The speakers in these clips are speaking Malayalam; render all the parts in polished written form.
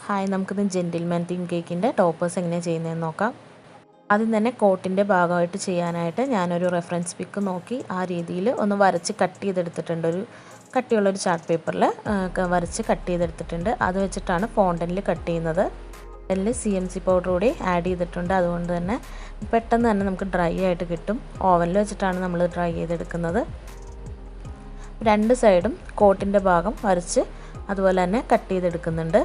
ഹായ്, നമുക്കിന്ന് ജെൻറ്റിൽമാൻ തീം കേക്കിൻ്റെ ടോപ്പേഴ്സ് എങ്ങനെയാണ് ചെയ്യുന്നതെന്ന് നോക്കാം. ആദ്യം തന്നെ കോട്ടിൻ്റെ ഭാഗമായിട്ട് ചെയ്യാനായിട്ട് ഞാനൊരു റെഫറൻസ് പിക്ക് നോക്കി ആ രീതിയിൽ ഒന്ന് വരച്ച് കട്ട് ചെയ്തെടുത്തിട്ടുണ്ട്. ഒരു കട്ടിയുള്ളൊരു ചാർട്ട് പേപ്പറിൽ വരച്ച് കട്ട് ചെയ്തെടുത്തിട്ടുണ്ട്. അത് വെച്ചിട്ടാണ് ഫോണ്ടനിൽ കട്ട് ചെയ്യുന്നത്. അതിൽ CMC പൗഡർ കൂടി ആഡ് ചെയ്തിട്ടുണ്ട്. അതുകൊണ്ട് തന്നെ പെട്ടെന്ന് തന്നെ നമുക്ക് ഡ്രൈ ആയിട്ട് കിട്ടും. ഓവനിൽ വെച്ചിട്ടാണ് നമ്മൾ ഡ്രൈ ചെയ്തെടുക്കുന്നത്. രണ്ട് സൈഡും കോട്ടിൻ്റെ ഭാഗം വരച്ച് അതുപോലെ തന്നെ കട്ട് ചെയ്തെടുക്കുന്നുണ്ട്.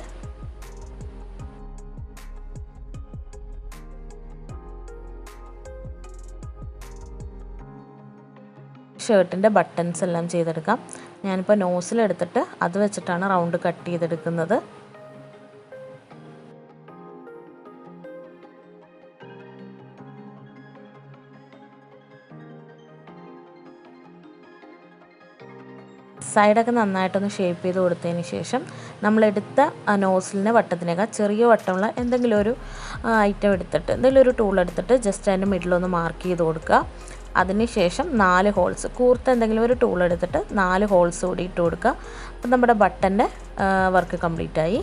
ഷർട്ടിൻ്റെ ബട്ടൺസ് എല്ലാം ചെയ്തെടുക്കാം. ഞാനിപ്പോൾ നോസിലെടുത്തിട്ട് അത് വെച്ചിട്ടാണ് റൗണ്ട് കട്ട് ചെയ്തെടുക്കുന്നത്. സൈഡൊക്കെ നന്നായിട്ടൊന്ന് ഷേപ്പ് ചെയ്ത് കൊടുത്തതിന് ശേഷം നമ്മളെടുത്ത നോസിലിൻ്റെ വട്ടത്തിനേക്കാൾ ചെറിയ വട്ടമുള്ള എന്തെങ്കിലും ഒരു ഐറ്റം എടുത്തിട്ട് എന്തെങ്കിലും ഒരു ടൂൾ എടുത്തിട്ട് ജസ്റ്റ് അതിൻ്റെ മിഡിലൊന്ന് മാർക്ക് ചെയ്ത് കൊടുക്കുക. അതിനുശേഷം 4 ഹോൾസ് കൂർത്ത എന്തെങ്കിലും ഒരു ടൂൾ എടുത്തിട്ട് 4 ഹോൾസ് കൂടി ഇട്ട് കൊടുക്കുക. അപ്പം നമ്മുടെ ബട്ടൻ്റെ വർക്ക് കംപ്ലീറ്റ് ആയി.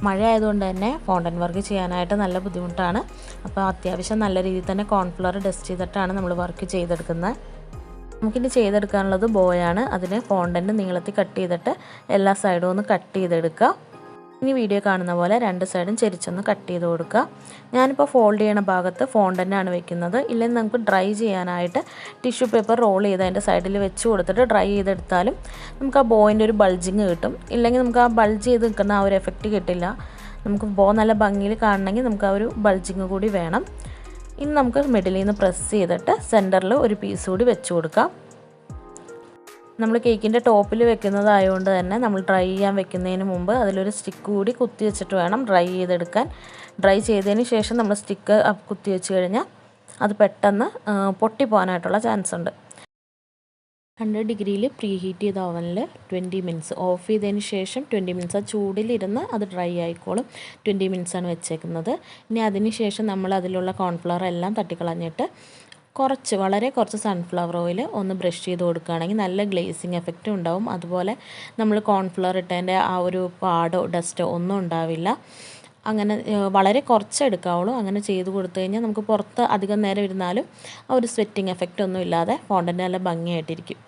മഴ ആയതുകൊണ്ട് തന്നെ ഫോണ്ടൻ വർക്ക് ചെയ്യാനായിട്ട് നല്ല ബുദ്ധിമുട്ടാണ്. അപ്പോൾ അത്യാവശ്യം നല്ല രീതിയിൽ തന്നെ കോൺഫ്ലവർ ഡസ്റ്റ് ചെയ്തിട്ടാണ് നമ്മൾ വർക്ക് ചെയ്തെടുക്കുന്നത്. നമുക്കിനി ചെയ്തെടുക്കാനുള്ളത് ബോയാണ്. അതിന് ഫോണ്ടൻ്റ് നീളത്തിൽ കട്ട് ചെയ്തിട്ട് എല്ലാ സൈഡും ഒന്ന് കട്ട് ചെയ്തെടുക്കുക. ഇനി വീഡിയോ കാണുന്ന പോലെ രണ്ട് സൈഡും ചെരിച്ചൊന്ന് കട്ട് ചെയ്ത് കൊടുക്കുക. ഞാനിപ്പോൾ ഫോൾഡ് ചെയ്യണ ഭാഗത്ത് ഫോണ്ടൻ്റാണ് വെക്കുന്നത്. ഇല്ലെങ്കിൽ നമുക്ക് ഡ്രൈ ചെയ്യാനായിട്ട് ടിഷ്യൂ പേപ്പർ റോൾ ചെയ്ത് അതിൻ്റെ സൈഡിൽ വെച്ച് കൊടുത്തിട്ട് ഡ്രൈ ചെയ്തെടുത്താലും നമുക്ക് ആ ബോയിൻ്റെ ഒരു ബൾജിങ് കിട്ടും. ഇല്ലെങ്കിൽ നമുക്ക് ആ ബൾജ് ചെയ്ത് നിൽക്കുന്ന ആ ഒരു എഫക്റ്റ് കിട്ടില്ല. നമുക്ക് ബോ നല്ല ഭംഗിയിൽ കാണണമെങ്കിൽ നമുക്ക് ആ ഒരു ബൾജിങ് കൂടി വേണം. ഇനി നമുക്ക് മിഡിലിൽ നിന്ന് പ്രസ് ചെയ്തിട്ട് സെൻറ്ററിൽ ഒരു പീസ് കൂടി വെച്ച് കൊടുക്കാം. നമ്മൾ കേക്കിൻ്റെ ടോപ്പിൽ വെക്കുന്നതായതുകൊണ്ട് തന്നെ നമ്മൾ ഡ്രൈ ചെയ്യാൻ വെക്കുന്നതിന് മുമ്പ് അതിലൊരു സ്റ്റിക്ക് കൂടി കുത്തി വെച്ചിട്ട് വേണം ഡ്രൈ ചെയ്തെടുക്കാൻ. ഡ്രൈ ചെയ്തതിന് ശേഷം നമ്മൾ സ്റ്റിക്ക് കുത്തി വെച്ച് കഴിഞ്ഞാൽ അത് പെട്ടെന്ന് പൊട്ടിപ്പോകാനായിട്ടുള്ള ചാൻസ് ഉണ്ട്. 100 ഡിഗ്രിയിൽ പ്രീ ഹീറ്റ് ചെയ്ത ഓവനിൽ 20 മിനിറ്റ്സ് ഓഫ് ചെയ്തതിന് ശേഷം 20 മിനിറ്റ്സ് ആ ചൂടിലിരുന്ന് അത് ഡ്രൈ ആയിക്കോളും. 20 മിനിറ്റ്സാണ് വെച്ചേക്കുന്നത്. ഇനി അതിന് ശേഷം നമ്മൾ അതിലുള്ള കോൺഫ്ലവർ എല്ലാം തട്ടിക്കളഞ്ഞിട്ട് വളരെ കുറച്ച് സൺഫ്ലവർ ഓയിൽ ഒന്ന് ബ്രഷ് ചെയ്ത് കൊടുക്കുകയാണെങ്കിൽ നല്ല ഗ്ലേസിങ് എഫക്റ്റ് ഉണ്ടാവും. അതുപോലെ നമ്മൾ കോൺഫ്ലവർ ഇട്ടതിൻ്റെ ആ ഒരു പാടോ ഡസ്റ്റോ ഒന്നും ഉണ്ടാവില്ല. അങ്ങനെ വളരെ കുറച്ച് എടുക്കാവുള്ളൂ. അങ്ങനെ ചെയ്ത് കൊടുത്തു കഴിഞ്ഞാൽ നമുക്ക് പുറത്ത് അധികം നേരം ഇരുന്നാലും ആ ഒരു സ്വെറ്റിങ് എഫക്റ്റ് ഒന്നും ഇല്ലാതെ ഫോണ്ടൻ്റ് നല്ല ഭംഗിയായിട്ടിരിക്കും.